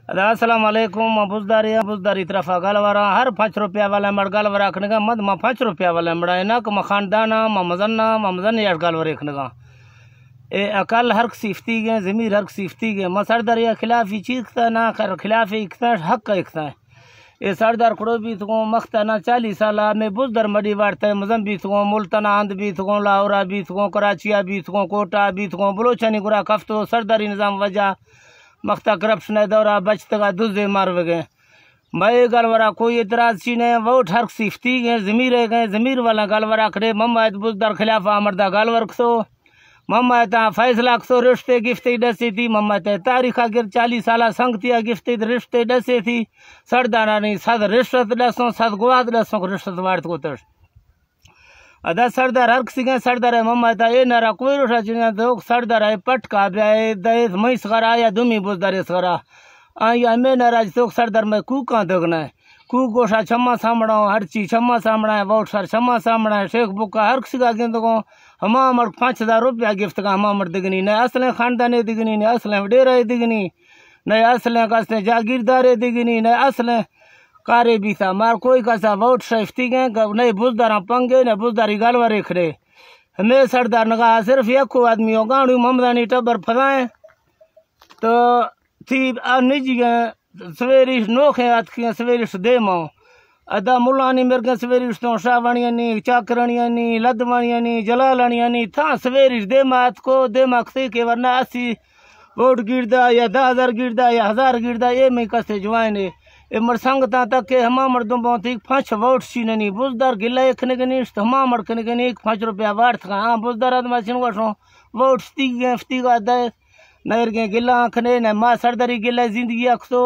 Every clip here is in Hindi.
अस्सलाम वालेकुम। बुजदारी तरफ गलवरा हर 5 रुपया वाला मड़ गलवरा खनगा मद मा 5 रुपया वाला मड़ा ना को खानदाना मजन यार गलवर खनगा ए अकल हर सिफ्ती गे जमीर हर सिफ्ती गे म सरदार या खिलाफ चीखता ना कर खिलाफ इकता हक इकता ए सरदार खड़ो भी तो मख्ता ना 40 साल में बुजदर मडी वाड़ता है मजम भी तो मुल्ताना आंद भी तो लाहौरा भी तो कराचिया भी तो कोटा भी तो बलोचनी गुरा कफ्तो सरदारी निज़ाम वजह मख्ता करप्शन दौरा बचतगा दुजे मार गए मैं गलवरा कोई इतराज चीने वोट हर सिफ्ती गए जमीर वाला गलवरा खड़े मम्मा बुजदर खिलाफा मर्दा गलवर खसो मम्मा फैसला खसो रिश्ते गिफ्ते डसे थी मम्मा तारीखा गिर 40 साल संगतिया गिफ्ते रिश्ते डसे थी सरदारा नहीं सद रिश्वत डसो सद गुवाद डसो रिश्वत वार्त को तर्श अदा सरदार हर किसी के सरदार है मम्मा ये नारा कोई रोशा चुनिया तो सरदार है पटका ब्याए दहेज मई सगरा या दुमी बुजदार सगरा आया मैं नाराज तो सरदार में कू कहाँ दगना है कू गोशा छम्मा सामना हर चीज छम्मा सामना है वोट सर छम्मा सामना है शेख बुका हर किसी का गिन तो हमा मर 5000 रुपया गिफ्ट का हमा मर दिगनी न असलें खानदाने दिगनी न असलें डेरा दिगनी न असलें कसने जागीरदारे दिगनी न असलें कारे भी था मार कोई कैसा वोट सेफ्टी गए नहीं बुजदार पंगे न बुजदारी गलवरे खड़े हमें सरदार ने कहा सिर्फ एक को आदमी हो गाँव ममदानी टब्बर फसाए तो थी निजी सवेरी नोखे आतखियाँ सवेरी दे माओ अदा मुलानी मेरे सवेरी तो शावणिया नी चाकरणिया नी लदवाणिया नी जलालनिया नी था सवेरी दे मात को दे मक्से के वरना 80 वोट गिरदा या 10,000 गिरदा या 1000 गिरदा ये मैं कसे जवाने ए मरसंगता तक के हमा मर्दों बहुत ही 5 वोट सीने बुजदार गिला एखने के नहीं हमा मड़कने के नहीं 5 रुपया वार्थ का हाँ बुजदार आदमी सिन को वोट स्ती का दे नर के गिला आखने न माँ सरदारी गिला जिंदगी अक्सो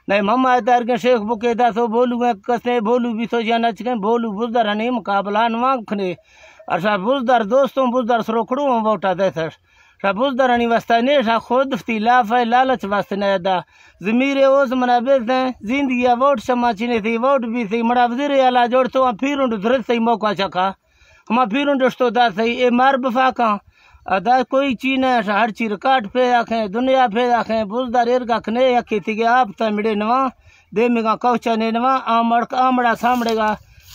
नहीं मम्मा तार के शेख बुके दासो बोलू कसे बोलू भी तो या नच के बोलू बुजदार नहीं मुकाबला नवाखने अच्छा बुजदार दोस्तों बुजदार सरोखड़ू वोटा दे सर बुजदार नहीं वास्ता ने सा खुद लाफ है लालच वास्ते न अदा जमीर ओस मनाबे थे जिंदगी वोट समाची थी वोट भी थी मरा वजीर आला जोड़ तो फिर धरत सही मौका चखा हम फिर दोस्तों दा सही ए मार बफा का अदा कोई चीज न हर चीज काट पे आखे दुनिया पे आखे बुजदार एर कखने आखी थी कि आप तो मिड़े नवा दे मिगा कौचा ने नवा आमड़ा सामड़ेगा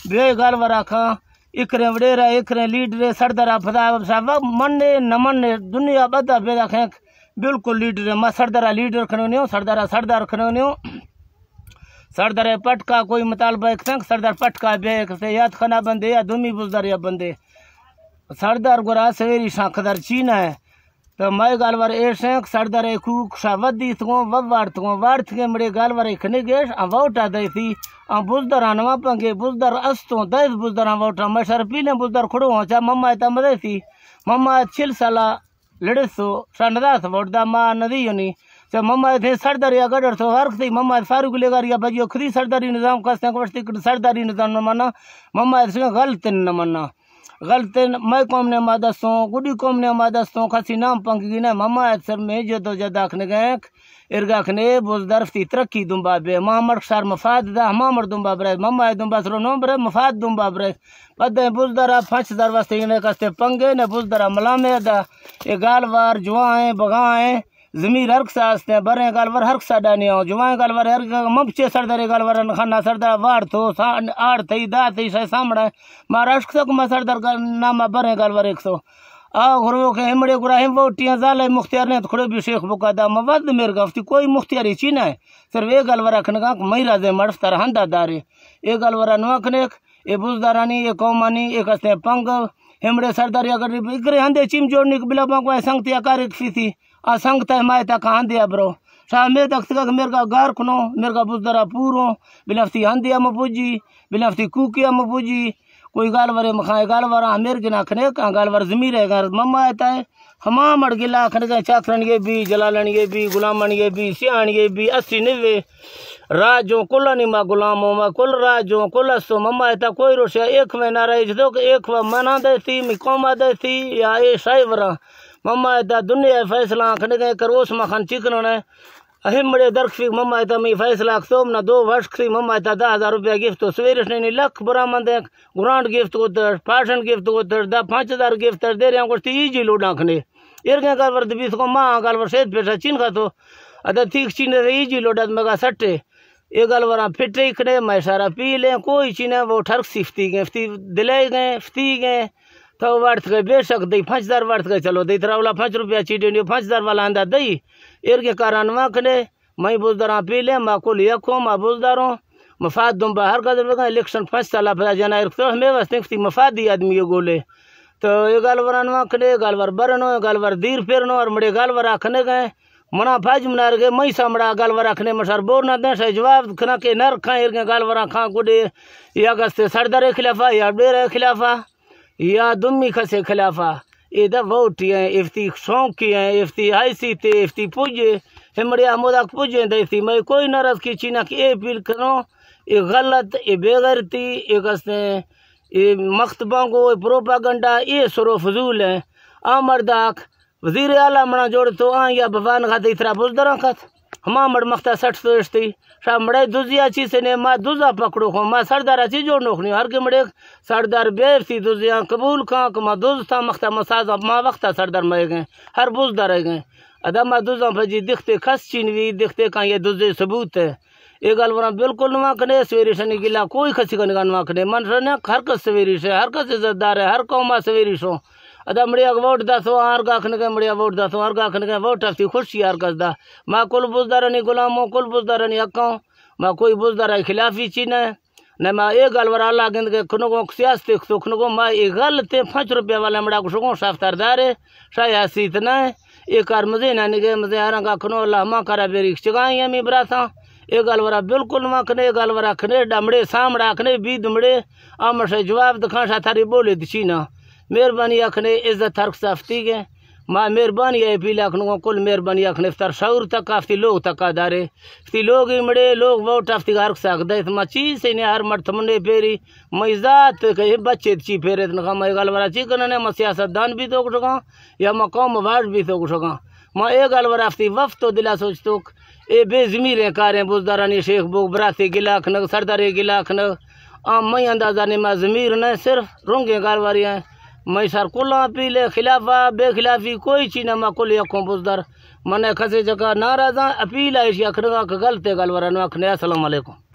बे गलवरा खा इकरे वडेरा इकरे लीडरे सरदारा फदा साहब मन्ने न मन्ने दुनिया बदा पे आखे बिल्कुल लीडर मैं सरदारा लीडर खनो नहीं सरदारा सरदार खनो नहीं सरदार पटका कोई मुतालबा एक सरदार पटका बे से याद खाना बंदे या दुमी बुजदार या बंदे सरदार गुरा सवेरी शाखदार चीन है तो मैं गलवर ए शेख सरदार कूक शावदी थो वार्थ के मड़े गलवर खने गेश वोटा दे थी बुजदार नवा पंगे बुजदार अस्तो दस बुजदार वोटा मैं शरपी ने बुजदार खड़ो हो चा मम्मा ता मदे थी मम्मा 6 साल लड़े सो संडदास वोट दा मां नदी नहीं तो मम्मा थे सरदार या गडर तो हर थी मम्मा फारूक लेगर या बजियो खुदी सरदारी निजाम का सरदारी निजाम न माना मम्मा गलत न माना गलत मैं कौम ने मादस्तों गुडी कौम ने मादस्तों खसी नाम पंगी ना मम्मा सर में जो तो जद आखने गए इर्गा खने बुजदार थी तरक्की दुम्बा बे मामर सार मफाद दा मामर दुम्बा ब्रे मम्मा दुम्बा सरो नो ब्रे मफाद दुम्बा ब्रे पदे बुजदारा 5000 वास्ते ने कस्ते पंगे ने बुजदारा मलामे दा ए गालवार जुआए बगाए जमीर हर सास्ते बरे गालवर हर साडा ने हो जुआए गालवर हर मपचे सरदारे गालवर खाना सरदार वार तो आड़ थई दा थई से सामड़ा महाराष्ट्र को सरदार नामा बरे गालवर 100 आ घरो के हिमड़े गुरा हिम वोटियां जाले मुख्तियार ने खड़ो भी शेख बुका दा मवद मेर गफ्ती कोई मुख्तियारी चीना है सिर्फ ए गालवर खनगा महिरा दे मड़फ्तर हंदा दारे ए गालवर नवखने ए बुजदारानी ए कौमानी ए कस्ते पंग हिमड़े सरदार अगर इकरे हंदे चिम जोड़ने के बिला पंग संगतिया कार्य थी आ संगता माय तक हंदिया ब्रो सा मे तक मेरे का गार खनो मेरे का बुजदारा पूरो बिलफ्ती हंदिया मपूजी बिलफ्ती कुकिया मपूजी कोई गालवरे मखाए गालवर मेरे के नाखने का गालवर जमीर है गार मम्मा आता है हमा मड़ गिला खने का चाकरन के भी जलालन के भी गुलामन के भी सियान के भी 80-90 राजों कुल निमा गुलामों में कुल राजों कुल सो मम्मा आता कोई रोशा एक में ना रही तो एक मना देती मी कौमा देती या ए साइवरा मम्मा आता दुनिया फैसला खने गए करोस मखान चिकन है अहिमड़े दरख्फी मम्मा था मैं फैसला सोम ना 2 वर्ष खी मम्मा था 10,000 रुपया गिफ्ट तो सवेरे ने लख बरामद ग्रांड गिफ्ट को पार्सन गिफ्ट को 5,000 गिफ्ट दे रहे हैं कुछ इजी लोड आखने इर्गे गलवर 20 को माँ गलवर सेठ पेशा चिन खा तो अदा ठीक चीने रही जी लोडत मगा सट्टे ये गल वरा फिटे इकड़े मैं सारा पी लें कोई चीने वो ठरक सिफ्ती गए फ्ती दिले गए फ्ती गए तो वर्थ गए बेशक दई 5000 वर्थ गए चलो दई तरावला 5 रुपया चीटे 5000 वाला आंदा दई एर के कारण वहाँ खड़े मैं बुजदारा पी ले माँ को लिया खो माँ बुजदारों मफाद दुम बाहर का दर इलेक्शन 5 साल पर जना तो हमें वस्ती मफादी आदमी ये गोले तो ये गालवर वहाँ खड़े गालवर बरनो गालवर दीर फेरनो और मड़े गालवर आखने गए मना फाज मनार गए मई सामड़ा गालवर आखने मसार बोर ना दे जवाब खना के नर खाए एर गालवर खा गुडे या गस्ते सरदार खिलाफा या डेर खिलाफा या दुम्मी खसे खिलाफा इधर वोट है इफ्ती शौक है इफ्ती आईसी ते इफ्ती पूजे हमड़े आमोदा पूजे देती मैं कोई नाराज की चीना की ए अपील करो ये गलत ये बेगैरती ये कसते ये मख्तबांगो प्रोपागंडा ये सरो फजूल है आमरदाक वजीर आला मना जोड़ तो या भगवान खाते इतना बुजदरा खत हमा मड़ मख्ता 60 तो इश्ती शा मड़े दुजिया चीज ने माँ दुजा पकड़ो खो माँ सरदार चीज जोड़ नोखनी हर के मड़े सरदार बेफती दुजिया कबूल खा माँ दुज था मख्ता मसाज माँ वक्ता सरदार मर गए हर बुजदार रह गए अदा माँ दुजा भजी दिखते खस चीनवी दिखते कहाँ ये दुजे सबूत है ये गल वरा बिल्कुल नुआ कने सवेरी शनि गिला कोई खसी का नुआ कने मन रने हर कस सवेरी से हर कस इज्जतदार है हर कौमा सवेरी सो अदा मड़िया वोट दसो हर गाखने के मड़िया वोट दसो हर गाखने के वोट हफ्ती खुशी हर कस दा माँ कुल बुजदार नहीं गुलामो कुल बुजदार नहीं हक्का माँ कोई बुजदार खिलाफी चीन है न माँ ये गल वरा अल्लाह गिंद के खुनो को सियासत खुनो को माँ ये गल ते 5 रुपया वाला मड़ा को शको साफ्तारदार है शायद इतना है ये कार मजे ना निगे मजे हरा खुनो अल्लाह माँ करा बेरी चगाई हमें बरा था ये गलवरा बिल्कुल मखने गलवरा खने डमड़े सामड़ा खने बी दुमड़े आम से जवाब दिखा सा थारी बोले दिशी ना मेहरबानी अखने इज्जत हर सफ्ती के माँ मेहरबानी है पीला अखनों कुल मेहरबानी अखने इफ्तार शौर तक काफी लोग तक आदारे इफ्ती लोग ही मड़े लोग वोट हफ्ती हर सकते माँ चीज से हर मर्थ मुंडे फेरी मजात कहे बच्चे ची फेरे मैं गलवरा ची करने मैं सियासतदान भी तो सका या मैं कौम वार्ड भी तो सका माँ एक गलवरा हफ्ती वफ तो दिला सोच तो ए बेजमीर कारें बुजदारानी शेख बुक बराती गिला खनक सरदारे गिला खनक आम मई अंदाजा ने माँ जमीर न सिर्फ रोंगे गालवारियाँ मैं सर कुल्ला पीले खिलाफा बेखिलाफी कोई चीज न माँ कुल यकों बुजदार मने खसे जगह नाराजा अपील है गलते गालवारा अखने अस्सलाम वालेकुम।